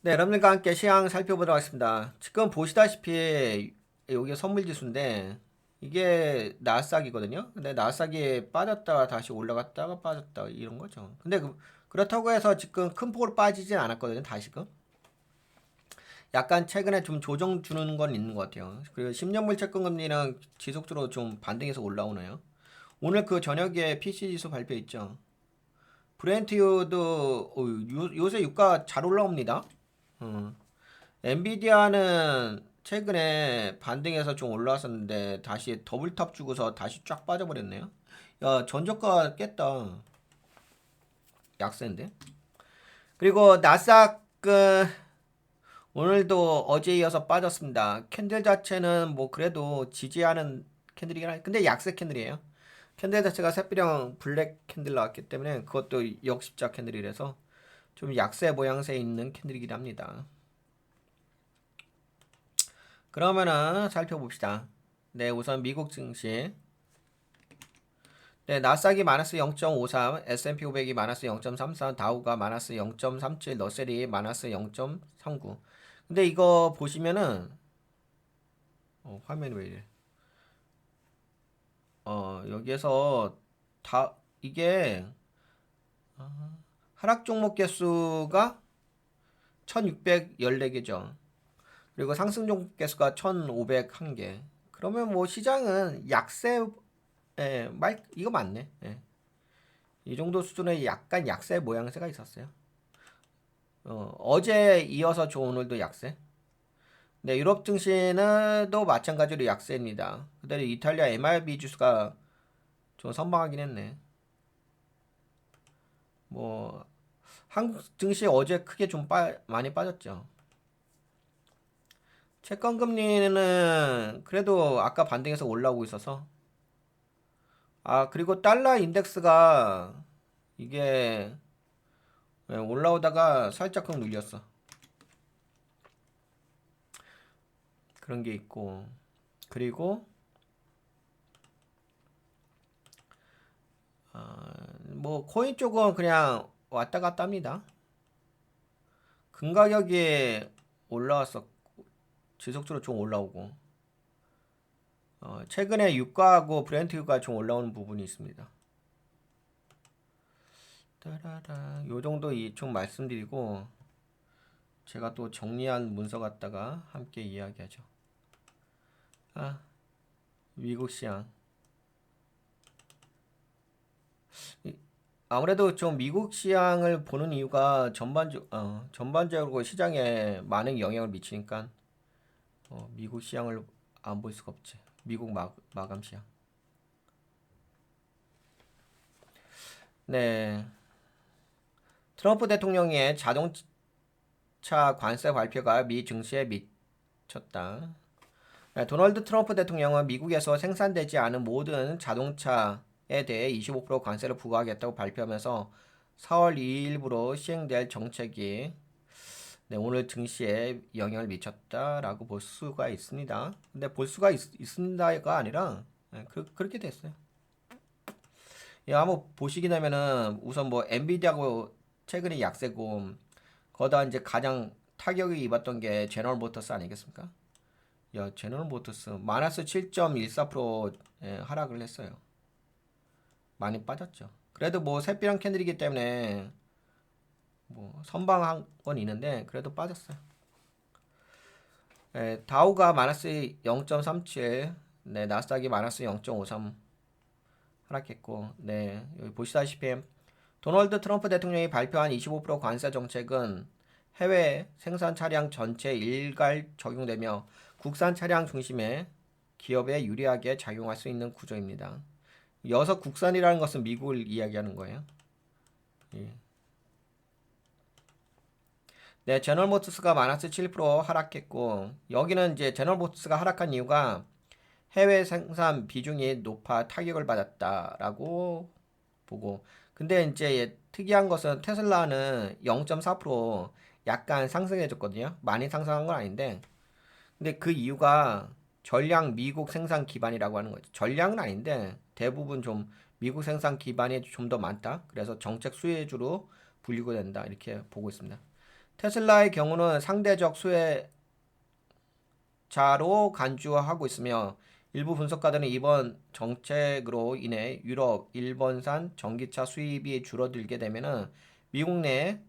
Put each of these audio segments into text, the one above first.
네, 여러분들과 함께 시황 살펴보도록 하겠습니다. 지금 보시다시피 여기 선물 지수인데 이게 나스닥이거든요. 근데 나스닥이 빠졌다가 다시 올라갔다가 빠졌다 이런 거죠. 근데 그렇다고 해서 지금 큰 폭으로 빠지진 않았거든요. 다시금. 약간 최근에 좀 조정 주는 건 있는 것 같아요. 그리고 10년물 채권 금리는 지속적으로 좀 반등해서 올라오네요. 오늘 그 저녁에 PC 지수 발표 있죠. 브렌트유도 요새 유가 잘 올라옵니다. 어. 엔비디아는 최근에 반등해서 좀 올라왔었는데 다시 더블탑 주고서 다시 쫙 빠져버렸네요. 야, 전저가 깼다. 약세인데. 그리고 나스닥은 오늘도 어제 이어서 빠졌습니다. 캔들 자체는 뭐 그래도 지지하는 캔들이긴 하죠. 근데 약세 캔들이에요. 캔들 자체가 새비령 블랙 캔들 나왔기 때문에 그것도 역십자 캔들이라서 좀 약세 모양새에 있는 캔들이긴 합니다. 그러면은 살펴봅시다. 네, 우선 미국 증시. 네, 나스닥이 마이너스 0.53, S&P 500이 마이너스 0.34, 다우가 마이너스 0.37, 러셀이 마이너스 0.39. 근데 이거 보시면은 화면이 왜 이래? 여기에서 다 이게 하락 종목 개수가 1614개죠. 그리고 상승 종목 개수가 1501개. 그러면 뭐 시장은 약세 이거 맞네. 예. 이 정도 수준의 약간 약세 모양새가 있었어요. 어제 이어서 오늘도 약세. 네, 유럽 증시는 또 마찬가지로 약세입니다. 그대로 이탈리아 MRB 지수가 좀 선방하긴 했네. 뭐 한국 증시 어제 크게 좀 많이 빠졌죠. 채권 금리는 그래도 아까 반등해서 올라오고 있어서 그리고 달러 인덱스가 이게 올라오다가 살짝 눌렸어. 그런 게 있고 그리고 뭐 코인 쪽은 그냥 왔다 갔다 합니다. 금 가격이 올라왔었고 지속적으로 좀 올라오고 최근에 유가하고 브렌트 유가 좀 올라오는 부분이 있습니다. 따라라 요 정도 좀 말씀드리고 제가 또 정리한 문서 갖다가 함께 이야기하죠. 미국 시장 아무래도 좀 미국 시장을 보는 이유가 전반적으로 시장에 많은 영향을 미치니까 미국 시장을 안 볼 수가 없지. 미국 마감 시장. 네. 트럼프 대통령의 자동차 관세 발표가 미 증시에 미쳤다. 네, 도널드 트럼프 대통령은 미국에서 생산되지 않은 모든 자동차에 대해 25% 관세를 부과하겠다고 발표하면서 4월 2일부로 시행될 정책이 오늘 증시에 영향을 미쳤다라고 볼 수가 있습니다. 근데 볼 수가 있습니다가 아니라 그렇게 됐어요. 예, 한번 보시긴 하면은 우선 뭐 엔비디아고 최근에 약세고 거기다 이제 가장 타격을 입었던 게 제너럴 모터스 아니겠습니까? 야, 제너럴 모터스 마이너스 7.14% 하락을 했어요. 많이 빠졌죠. 그래도 뭐 새비랑 캔들이기 때문에 뭐 선방한 건 있는데 그래도 빠졌어요. 다우가 마이너스 0.37, 네, 나스닥이 마이너스 0.53 하락했고, 네, 여기 보시다시피 도널드 트럼프 대통령이 발표한 25% 관세 정책은 해외 생산 차량 전체 일괄 적용되며 국산 차량 중심의 기업에 유리하게 작용할 수 있는 구조입니다. 여기서 국산이라는 것은 미국을 이야기하는 거예요. 예. 네, 제너럴모터스가 마이너스 7% 하락했고 여기는 이제 제너럴모터스가 하락한 이유가 해외 생산 비중이 높아 타격을 받았다라고 보고 근데 이제 특이한 것은 테슬라는 0.4% 약간 상승해줬거든요. 많이 상승한 건 아닌데 근데 그 이유가 전량 미국 생산 기반이라고 하는 거죠. 전량은 아닌데 대부분 좀 미국 생산 기반이 좀 더 많다. 그래서 정책 수혜주로 분류가 된다. 이렇게 보고 있습니다. 테슬라의 경우는 상대적 수혜자로 간주하고 있으며 일부 분석가들은 이번 정책으로 인해 유럽, 일본산 전기차 수입이 줄어들게 되면은 미국 내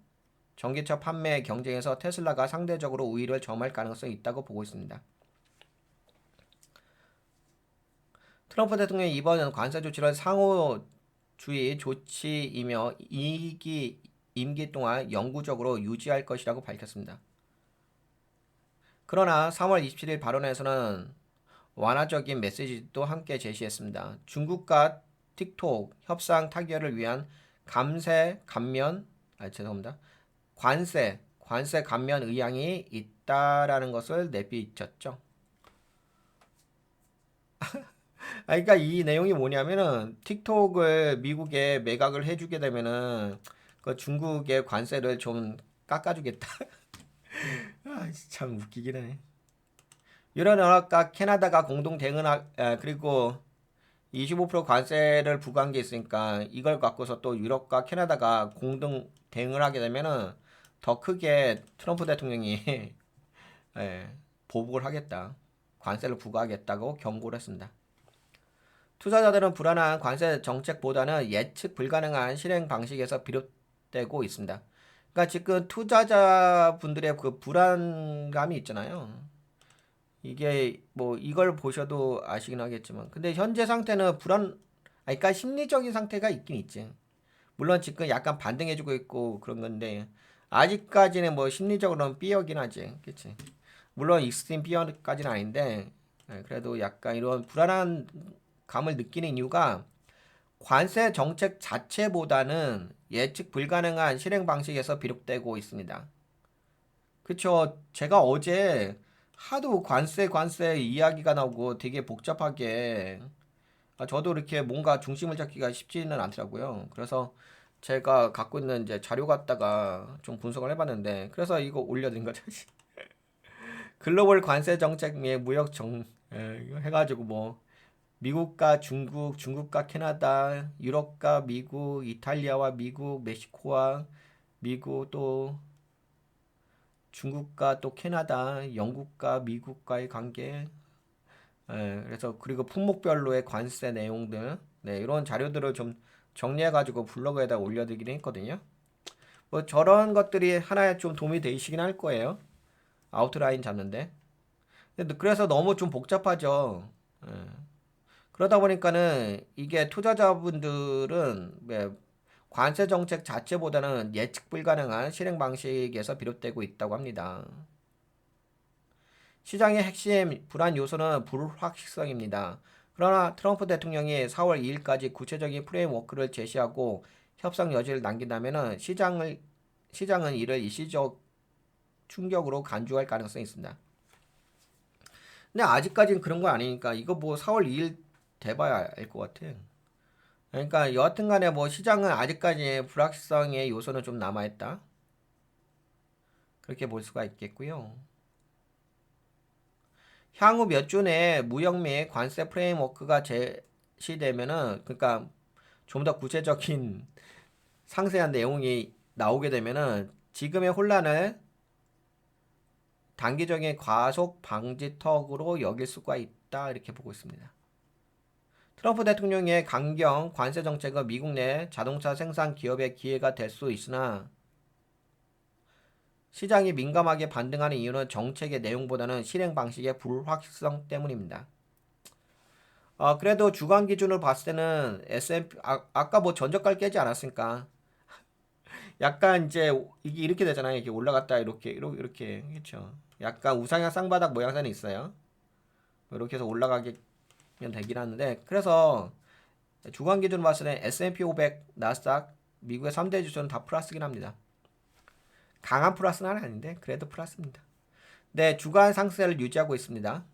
전기차 판매 경쟁에서 테슬라가 상대적으로 우위를 점할 가능성이 있다고 보고 있습니다. 트럼프 대통령이 이번 관세 조치를 상호주의 조치이며 임기 동안 영구적으로 유지할 것이라고 밝혔습니다. 그러나 3월 27일 발언에서는 완화적인 메시지도 함께 제시했습니다. 중국과 틱톡 협상 타결을 위한 관세 감면 의향이 있다라는 것을 내비쳤죠. 그러니까 이 내용이 뭐냐면은 틱톡을 미국에 매각을 해주게 되면은 그 중국의 관세를 좀 깎아주겠다. 참 웃기긴 해. 유럽연합과 캐나다가 공동 그리고 25% 관세를 부과한 게 있으니까 이걸 갖고서 또 유럽과 캐나다가 공동 대응을 하게 되면은 더 크게 트럼프 대통령이 예, 보복을 하겠다. 관세를 부과하겠다고 경고를 했습니다. 투자자들은 불안한 관세 정책보다는 예측 불가능한 실행 방식에서 비롯되고 있습니다. 그러니까 지금 투자자분들의 그 불안감이 있잖아요. 이게 뭐 이걸 보셔도 아시긴 하겠지만 근데 현재 상태는 그러니까 심리적인 상태가 있긴 있지. 물론 지금 약간 반등해주고 있고 그런 건데 아직까지는 뭐 심리적으로는 삐어긴 하지. 그치? 물론 익스트림 삐어까지는 아닌데 그래도 약간 이런 불안한 감을 느끼는 이유가 관세 정책 자체보다는 예측 불가능한 실행 방식에서 비롯되고 있습니다. 그쵸? 제가 어제 하도 관세 이야기가 나오고 되게 복잡하게 저도 이렇게 뭔가 중심을 잡기가 쉽지는 않더라고요. 그래서 제가 갖고 있는 이제 자료 갖다가 좀 분석을 해봤는데 그래서 이거 올려드린 거죠. 글로벌 관세 정책 및 무역 이거 해가지고 뭐 미국과 중국, 중국과 캐나다, 유럽과 미국, 이탈리아와 미국, 멕시코와 미국 또 중국과 또 캐나다, 영국과 미국과의 관계, 그래서 그리고 품목별로의 관세 내용들, 네, 이런 자료들을 좀 정리해가지고 블로그에다 올려드리긴 했거든요. 뭐 저런 것들이 하나에 좀 도움이 되시긴 할 거예요. 아웃라인 잡는데. 그래서 너무 좀 복잡하죠. 예. 그러다 보니까는 이게 투자자분들은 관세 정책 자체보다는 예측 불가능한 실행 방식에서 비롯되고 있다고 합니다. 시장의 핵심 불안 요소는 불확실성입니다. 그러나 트럼프 대통령이 4월 2일까지 구체적인 프레임워크를 제시하고 협상 여지를 남긴다면 시장은 이를 일시적 충격으로 간주할 가능성이 있습니다. 근데 아직까지는 그런 거 아니니까 이거 뭐 4월 2일 돼봐야 알 것 같아. 그러니까 여하튼 간에 뭐 시장은 아직까지 불확실성의 요소는 좀 남아있다. 그렇게 볼 수가 있겠고요. 향후 몇 주 내에 무역 및 관세 프레임워크가 제시되면은 그러니까 좀 더 구체적인 상세한 내용이 나오게 되면은 지금의 혼란을 단기적인 과속 방지턱으로 여길 수가 있다 이렇게 보고 있습니다. 트럼프 대통령의 강경 관세 정책은 미국 내 자동차 생산 기업의 기회가 될 수 있으나 시장이 민감하게 반등하는 이유는 정책의 내용보다는 실행 방식의 불확실성 때문입니다. 그래도 주간 기준으로 봤을 때는 S&P 아까 뭐 전저가를 깨지 않았으니까 약간 이제 이게 이렇게 되잖아요. 이렇게 올라갔다 이렇게 그렇죠. 약간 우상향 쌍바닥 모양새는 있어요. 이렇게 해서 올라가게 되긴 하는데 그래서 주간 기준으로 봤을 때 S&P 500, 나스닥, 미국의 3대 지수는 다 플러스긴 합니다. 강한 플러스는 아닌데 그래도 플러스입니다. 네, 주간 상승세를 유지하고 있습니다.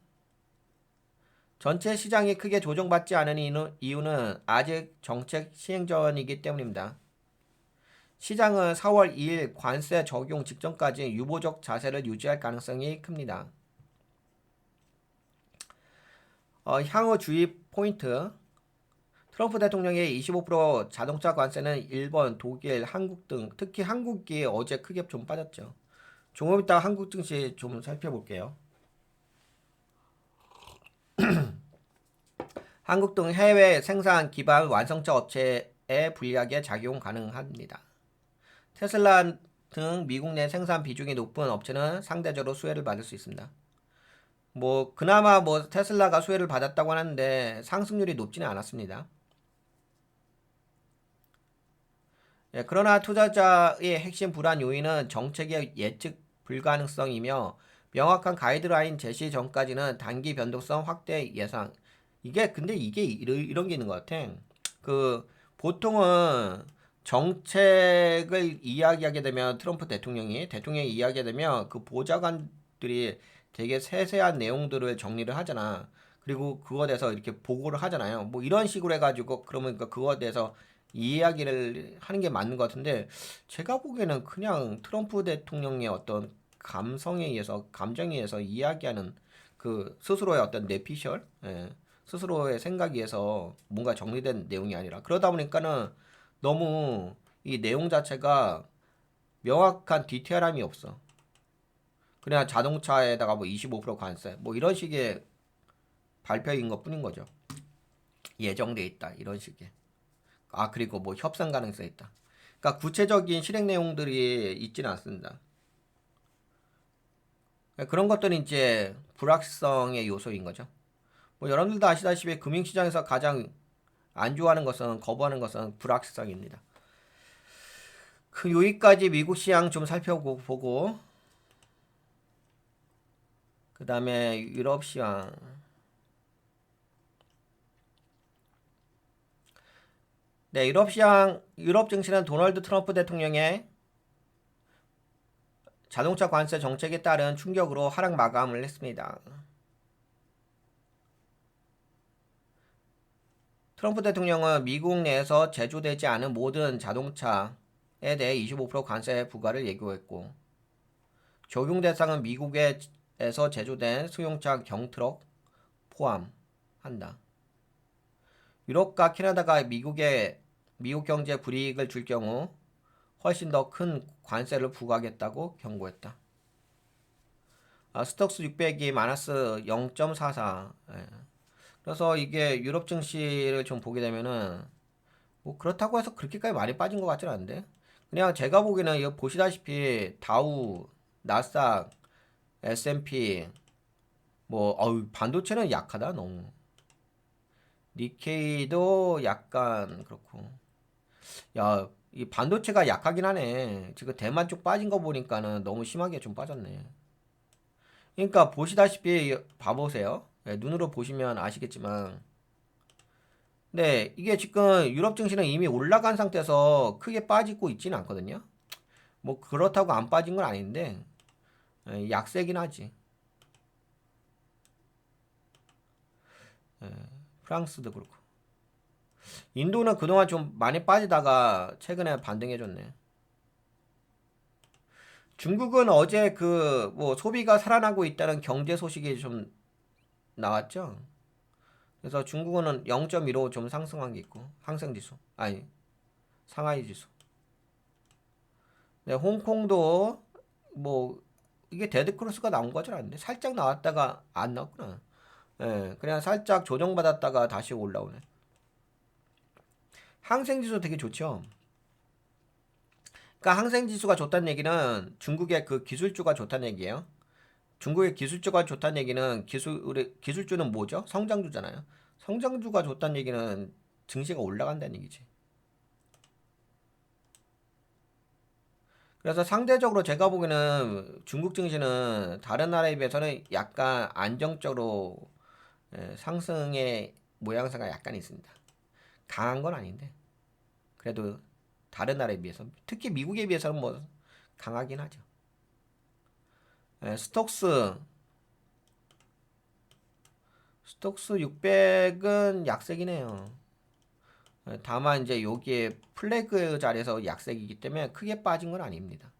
전체 시장이 크게 조정받지 않은 이유는 아직 정책 시행 전이기 때문입니다. 시장은 4월 2일 관세 적용 직전까지 유보적 자세를 유지할 가능성이 큽니다. 향후 주의 포인트 트럼프 대통령의 25% 자동차 관세는 일본, 독일, 한국 등 특히 한국이 어제 크게 좀 빠졌죠. 조금 이따 한국 증시 좀 살펴볼게요. 한국 등 해외 생산 기반 완성차 업체에 불리하게 작용 가능합니다. 테슬라 등 미국 내 생산 비중이 높은 업체는 상대적으로 수혜를 받을 수 있습니다. 뭐 그나마 뭐 테슬라가 수혜를 받았다고 하는데 상승률이 높지는 않았습니다. 예, 그러나 투자자의 핵심 불안 요인은 정책의 예측 불가능성이며 명확한 가이드라인 제시 전까지는 단기 변동성 확대 예상. 근데 이게 이런 게 있는 것 같아. 그 보통은 정책을 이야기하게 되면 트럼프 대통령이 이야기하게 되면 그 보좌관들이 되게 세세한 내용들을 정리를 하잖아. 그리고 그거에 대해서 이렇게 보고를 하잖아요. 뭐 이런 식으로 해가지고 그러면 그거에 대해서 이야기를 하는 게 맞는 것 같은데 제가 보기에는 그냥 트럼프 대통령의 어떤 감성에 의해서 감정에 의해서 이야기하는 그 스스로의 어떤 내피셜 스스로의 생각에 의해서 뭔가 정리된 내용이 아니라 그러다 보니까는 너무 이 내용 자체가 명확한 디테일함이 없어. 그냥 자동차에다가 뭐 25% 관세 뭐 이런 식의 발표인 것 뿐인 거죠. 예정돼 있다 이런 식의. 그리고 뭐 협상 가능성이 있다. 그러니까 구체적인 실행 내용들이 있지는 않습니다. 그런 것들은 이제 불확실성의 요소인 거죠. 뭐 여러분들도 아시다시피 금융시장에서 가장 안 좋아하는 것은 거부하는 것은 불확실성입니다. 그 여기까지 미국 시장 좀 살펴보고 그 다음에 유럽 시장 네 유럽 증시는 도널드 트럼프 대통령의 자동차 관세 정책에 따른 충격으로 하락 마감을 했습니다. 트럼프 대통령은 미국 내에서 제조되지 않은 모든 자동차에 대해 25% 관세 부과를 예고했고 적용 대상은 미국에서 제조된 승용차 경트럭 포함한다. 유럽과 캐나다가 미국 경제 불이익을 줄 경우 훨씬 더 큰 관세를 부과하겠다고 경고했다. 스톡스 600이 마이너스 0.44. 그래서 이게 유럽 증시를 좀 보게 되면은 뭐 그렇다고 해서 그렇게까지 많이 빠진 것 같지는 않은데 그냥 제가 보기에는 이거 보시다시피 다우, 나스닥, S&P 뭐 반도체는 약하다 너무. 니케이도 약간 그렇고. 야, 이 반도체가 약하긴 하네. 지금 대만 쪽 빠진 거 보니까는 너무 심하게 좀 빠졌네. 그러니까 보시다시피 봐보세요. 눈으로 보시면 아시겠지만 네, 이게 지금 유럽 증시는 이미 올라간 상태에서 크게 빠지고 있지는 않거든요. 뭐 그렇다고 안 빠진 건 아닌데 약세긴 하지. 프랑스도 그렇고. 인도는 그동안 좀 많이 빠지다가 최근에 반등해줬네. 중국은 어제 그 뭐 소비가 살아나고 있다는 경제 소식이 좀 나왔죠. 그래서 중국은 0.15 좀 상승한 게 있고 항생지수 상하이 지수. 네, 홍콩도 뭐 이게 데드크로스가 나온 거죠 않는데 살짝 나왔다가 안 나왔구나. 예, 그냥 살짝 조정받았다가 다시 올라오네. 항생지수 되게 좋죠. 그러니까 항생지수가 좋다는 얘기는 중국의 그 기술주가 좋다는 얘기예요. 중국의 기술주가 좋다는 얘기는 기술주는 뭐죠? 성장주잖아요. 성장주가 좋다는 얘기는 증시가 올라간다는 얘기지. 그래서 상대적으로 제가 보기에는 중국 증시는 다른 나라에 비해서는 약간 안정적으로 상승의 모양새가 약간 있습니다. 강한 건 아닌데 그래도 다른 나라에 비해서 특히 미국에 비해서는 뭐 강하긴 하죠. 스톡스 600은 약세긴 해요. 다만 이제 여기에 플래그 자리에서 약세이기 때문에 크게 빠진 건 아닙니다.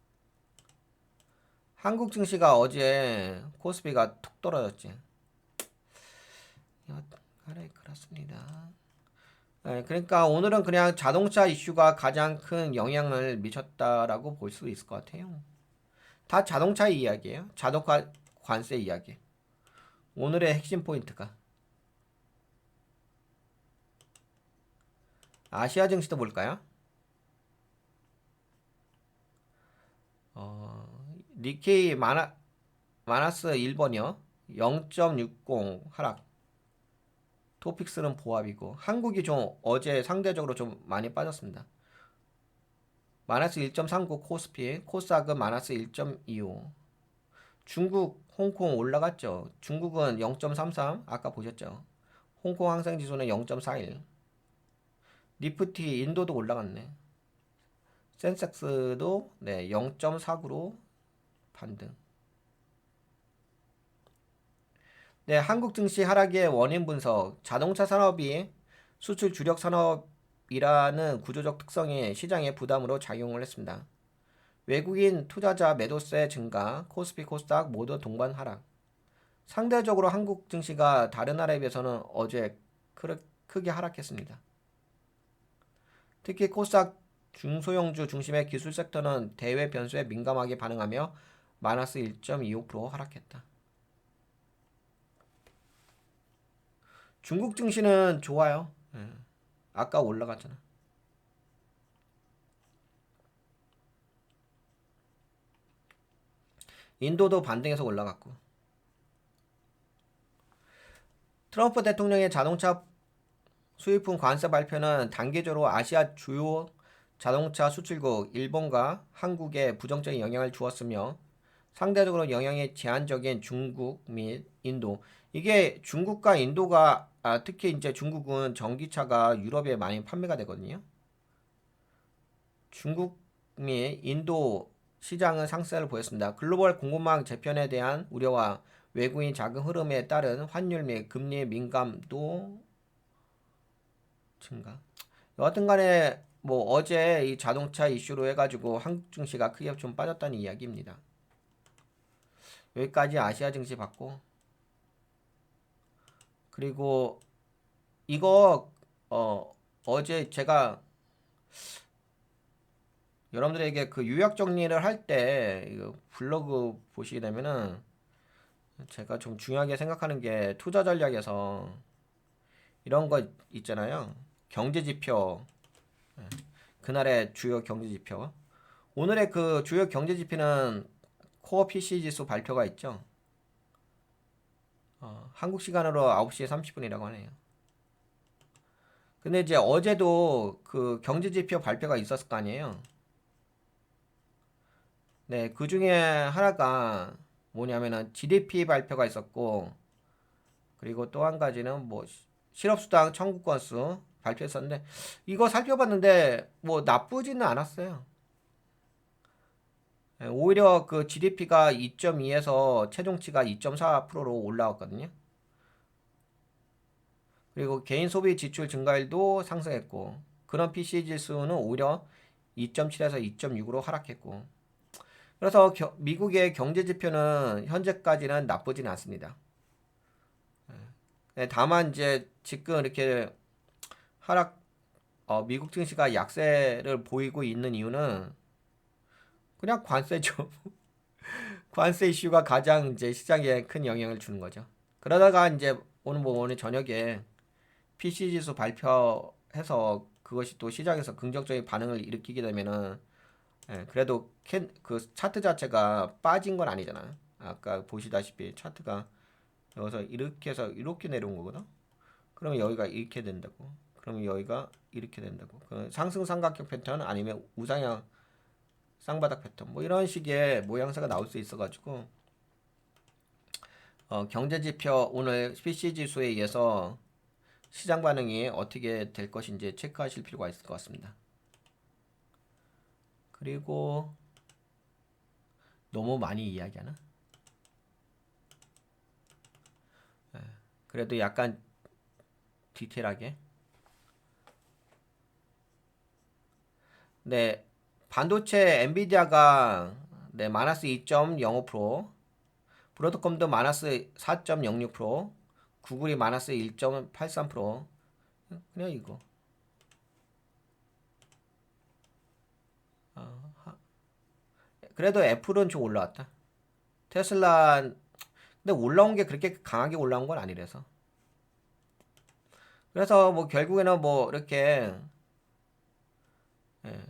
한국 증시가 어제 코스피가 툭 떨어졌지. 그래 그렇습니다. 그러니까 오늘은 그냥 자동차 이슈가 가장 큰 영향을 미쳤다라고 볼 수 있을 것 같아요. 다 자동차 이야기예요. 자동차 관세 이야기. 오늘의 핵심 포인트가 아시아 증시도 볼까요? 니케이 마이너스 1번이요. 0.60 하락. 토픽스는 보합이고 한국이 좀 어제 상대적으로 좀 많이 빠졌습니다. 마이너스 1.39 코스피, 코스닥은 마이너스 1.25. 중국, 홍콩 올라갔죠. 중국은 0.33 아까 보셨죠. 홍콩 항생지수는 0.41. 니프티 인도도 올라갔네. 센섹스도 네 0.49로 반등. 네, 한국 증시 하락의 원인 분석. 자동차 산업이 수출 주력 산업이라는 구조적 특성이 시장의 부담으로 작용을 했습니다. 외국인 투자자 매도세 증가, 코스피, 코스닥 모두 동반 하락. 상대적으로 한국 증시가 다른 나라에 비해서는 어제 크게 하락했습니다. 특히 코스닥 중소형주 중심의 기술 섹터는 대외 변수에 민감하게 반응하며 마이너스 1.25% 하락했다. 중국 증시는 좋아요. 아까 올라갔잖아. 인도도 반등해서 올라갔고. 트럼프 대통령의 자동차 수입품 관세 발표는 단계적으로 아시아 주요 자동차 수출국 일본과 한국에 부정적인 영향을 주었으며 상대적으로 영향이 제한적인 중국 및 인도. 이게 중국과 인도가 특히 이제 중국은 전기차가 유럽에 많이 판매가 되거든요. 중국 및 인도 시장은 상승세를 보였습니다. 글로벌 공급망 재편에 대한 우려와 외국인 자금 흐름에 따른 환율 및 금리 민감도 증가. 여하튼간에 뭐 어제 이 자동차 이슈로 해가지고 한국 증시가 크게 좀 빠졌다는 이야기입니다. 여기까지 아시아 증시 봤고, 그리고 이거 어제 제가 여러분들에게 그 요약 정리를 할 때 블로그 보시게 되면은 제가 좀 중요하게 생각하는 게 투자 전략에서 이런 거 있잖아요. 경제 지표, 그날의 주요 경제 지표. 오늘의 그 주요 경제 지표는 코어 PC 지수 발표가 있죠. 한국 시간으로 9시 30분이라고 하네요. 근데 이제 어제도 그 경제 지표 발표가 있었을 거 아니에요. 네, 그 중에 하나가 뭐냐면은 GDP 발표가 있었고, 그리고 또 한 가지는 뭐 실업수당 청구 건수 발표했었는데, 이거 살펴봤는데 뭐 나쁘지는 않았어요. 예, 오히려 그 GDP가 2.2에서 최종치가 2.4%로 올라왔거든요. 그리고 개인 소비 지출 증가율도 상승했고, 그런 PCE 지수는 오히려 2.7에서 2.6으로 하락했고, 그래서 미국의 경제 지표는 현재까지는 나쁘진 않습니다. 네, 다만 이제 지금 이렇게 하락, 미국 증시가 약세를 보이고 있는 이유는 그냥 관세죠. 관세 이슈가 가장 이제 시장에 큰 영향을 주는 거죠. 그러다가 이제 오늘 저녁에 PC 지수 발표해서 그것이 또 시장에서 긍정적인 반응을 일으키게 되면은 그래도 그 차트 자체가 빠진 건 아니잖아. 아까 보시다시피 차트가 여기서 이렇게 해서 이렇게 내려온 거거든. 그러면 여기가 이렇게 된다고. 그러면 여기가 이렇게 된다고. 그 상승 삼각형 패턴 아니면 우상향 쌍바닥 패턴 뭐 이런 식의 모양새가 나올 수 있어가지고 경제 지표 오늘 PC 지수에 의해서 시장 반응이 어떻게 될 것인지 체크하실 필요가 있을 것 같습니다. 그리고 너무 많이 이야기하나? 그래도 약간 디테일하게. 네, 반도체 엔비디아가 네, 마이너스 2.05%, 브로드컴도 마이너스 4.06%, 구글이 마이너스 1.83%. 그냥 이거. 그래도 애플은 좀 올라왔다. 테슬라 근데 올라온 게 그렇게 강하게 올라온 건 아니라서. 그래서 뭐 결국에는 뭐 이렇게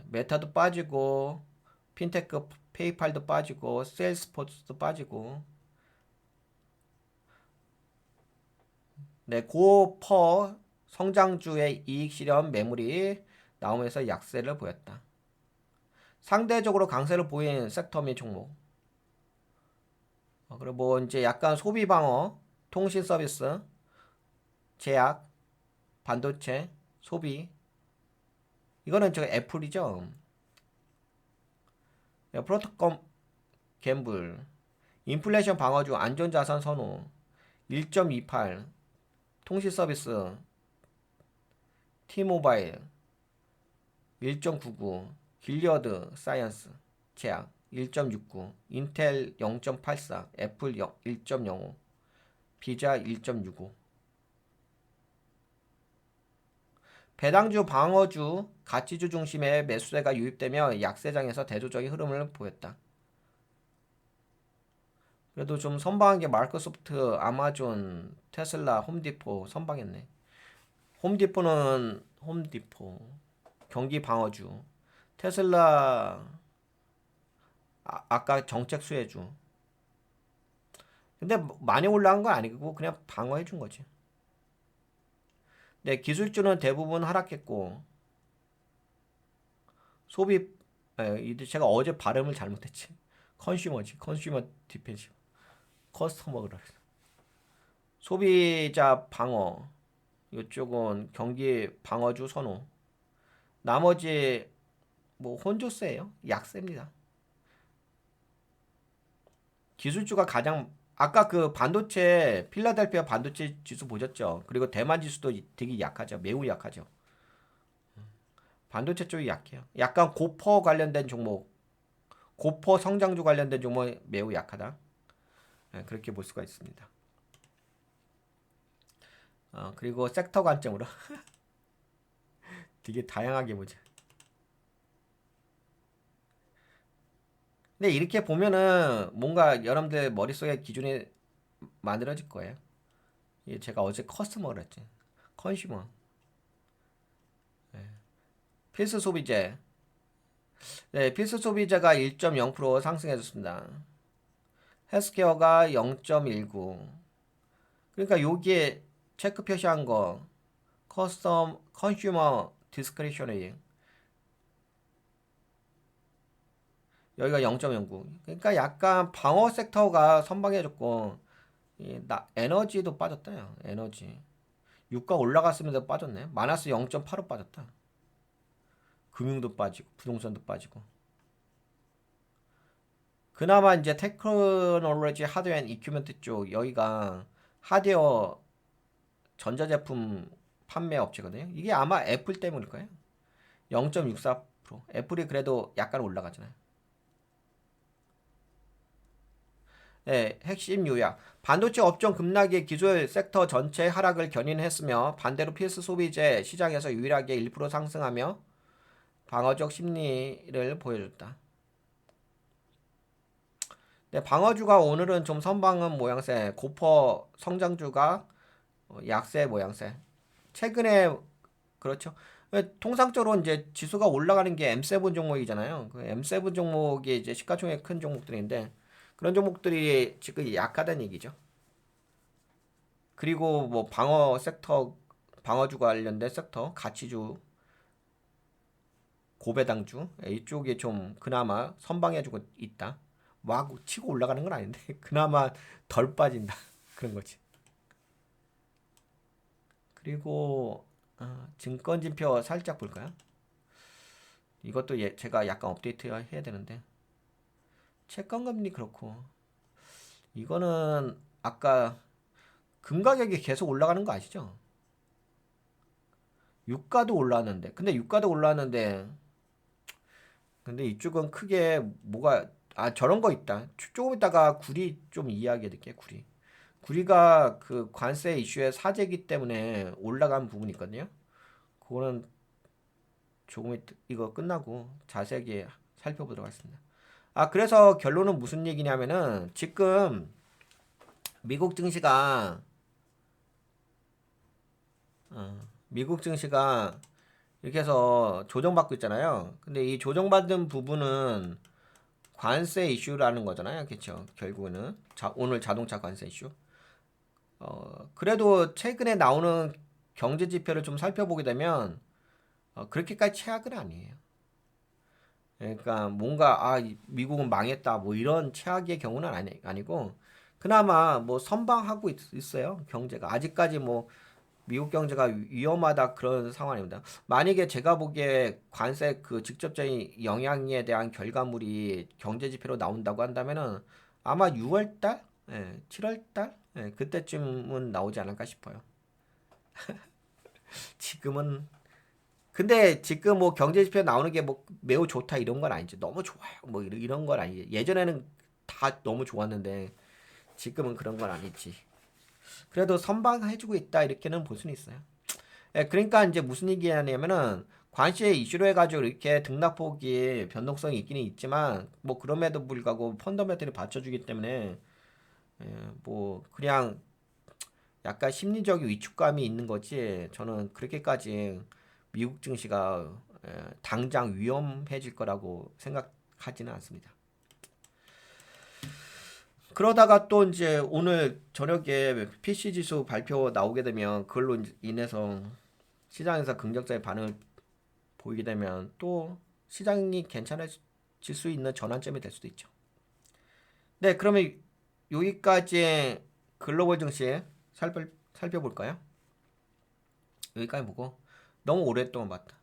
메타도 빠지고 핀테크 페이팔도 빠지고 세일스포츠도 빠지고 네, 고퍼 성장주의 이익 실현 매물이 나오면서 약세를 보였다. 상대적으로 강세를 보인 섹터 및 종목. 그리고 뭐 이제 약간 소비 방어, 통신 서비스, 제약, 반도체, 소비. 이거는 저 애플이죠. 프로토컴 갬블, 인플레이션 방어주 안전자산 선호, 1.28, 통신 서비스, T모바일, 1.99, 길리어드 사이언스, 제약, 1.69, 인텔 0.84, 애플 1.05, 비자 1.65. 배당주, 방어주, 가치주 중심의 매수세가 유입되며 약세장에서 대조적인 흐름을 보였다. 그래도 좀 선방한 게 마이크로소프트, 아마존, 테슬라, 홈디포 선방했네. 홈디포는 홈디포 경기 방어주, 테슬라 아까 정책 수혜주. 근데 많이 올라간 건 아니고 그냥 방어해 준 거지. 네, 기술주는 대부분 하락했고 소비 제가 어제 발음을 잘못했지. 컨슈머지. 컨슈머 디펜시. 커스터머라 그랬어. 소비자 방어. 이쪽은 경기 방어주 선호. 나머지 뭐 혼조세예요. 약세입니다. 기술주가 가장 아까 그 반도체 필라델피아 반도체 지수 보셨죠? 그리고 대만 지수도 되게 약하죠. 매우 약하죠. 반도체 쪽이 약해요. 약간 고퍼 관련된 종목, 고퍼 성장주 관련된 종목 매우 약하다. 그렇게 볼 수가 있습니다. 그리고 섹터 관점으로 되게 다양하게 보죠. 근데 이렇게 보면은 뭔가 여러분들 머릿속에 기준이 만들어질 거예요. 제가 어제 커스터머를 했지. 컨슈머. 필수 소비재. 네, 필수 소비재가 1.0% 상승해줬습니다. 헬스케어가 0.19. 그러니까 여기에 체크 표시한 거 커스텀 컨슈머 디스크리셔너리 여기가 0.09. 그러니까 약간 방어 섹터가 선방해줬고 에너지도 빠졌다요. 에너지. 유가 올라갔으면서 빠졌네. 마이너스 0.85 빠졌다. 금융도 빠지고 부동산도 빠지고. 그나마 이제 테크놀로지 하드웨어 앤 이큐먼트 쪽 여기가 하드웨어 전자제품 판매 업체거든요. 이게 아마 애플 때문일 거예요. 0.64%. 애플이 그래도 약간 올라가잖아요. 네, 핵심 요약. 반도체 업종 급락이 기술 섹터 전체 하락을 견인했으며 반대로 필수 소비재 시장에서 유일하게 1% 상승하며 방어적 심리를 보여줬다. 네, 방어주가 오늘은 좀 선방은 모양새, 고퍼 성장주가 약세 모양새. 최근에 그렇죠. 통상적으로 이제 지수가 올라가는 게 M7 종목이잖아요. 그 M7 종목이 이제 시가총액 큰 종목들인데 그런 종목들이 지금 약하다는 얘기죠. 그리고 뭐 방어 섹터, 방어주 관련된 섹터, 가치주, 고배당주 이쪽이 좀 그나마 선방해주고 있다. 막 치고 올라가는 건 아닌데 그나마 덜 빠진다 그런 거지. 그리고 증권진표 살짝 볼까요? 이것도 제가 약간 업데이트 해야 되는데 채권금리 그렇고 이거는 아까 금 가격이 계속 올라가는 거 아시죠? 유가도 올랐는데 근데 이쪽은 크게 뭐가 저런 거 있다. 조금 있다가 구리 좀 이야기해 드릴게요. 구리가 그 관세 이슈의 사재기 때문에 올라간 부분이 있거든요. 그거는 조금 이거 끝나고 자세하게 살펴보도록 하겠습니다. 그래서 결론은 무슨 얘기냐면은 지금 미국 증시가 미국 증시가 이렇게 해서 조정받고 있잖아요. 근데 이 조정받은 부분은 관세 이슈라는 거잖아요. 그렇죠? 결국은 오늘 자동차 관세 이슈. 그래도 최근에 나오는 경제 지표를 좀 살펴보게 되면 그렇게까지 최악은 아니에요. 그러니까 뭔가 미국은 망했다 뭐 이런 최악의 경우는 아니고 그나마 뭐 선방하고 있어요. 경제가 아직까지 뭐 미국 경제가 위험하다 그런 상황입니다. 만약에 제가 보기에 관세 그 직접적인 영향에 대한 결과물이 경제 지표로 나온다고 한다면은 아마 6월 달, 7월 달, 그때쯤은 나오지 않을까 싶어요. 지금은 근데 지금 뭐 경제 지표 나오는 게 뭐 매우 좋다 이런 건 아니죠. 너무 좋아요. 뭐 이런 건 아니지. 예전에는 다 너무 좋았는데 지금은 그런 건 아니지. 그래도 선방해주고 있다 이렇게는 볼 수는 있어요. 그러니까 이제 무슨 얘기냐면은 관세 이슈로 해가지고 이렇게 등락폭이 변동성이 있기는 있지만 뭐 그럼에도 불구하고 펀더멘털이 받쳐주기 때문에 뭐 그냥 약간 심리적인 위축감이 있는 거지 저는 그렇게까지 미국 증시가 당장 위험해질 거라고 생각하지는 않습니다. 그러다가 또 이제 오늘 저녁에 PC 지수 발표 나오게 되면 그걸로 인해서 시장에서 긍정적인 반응을 보이게 되면 또 시장이 괜찮아질 수 있는 전환점이 될 수도 있죠. 네, 그러면 여기까지 글로벌 증시 살펴볼까요? 여기까지 보고 너무 오랫동안 봤다.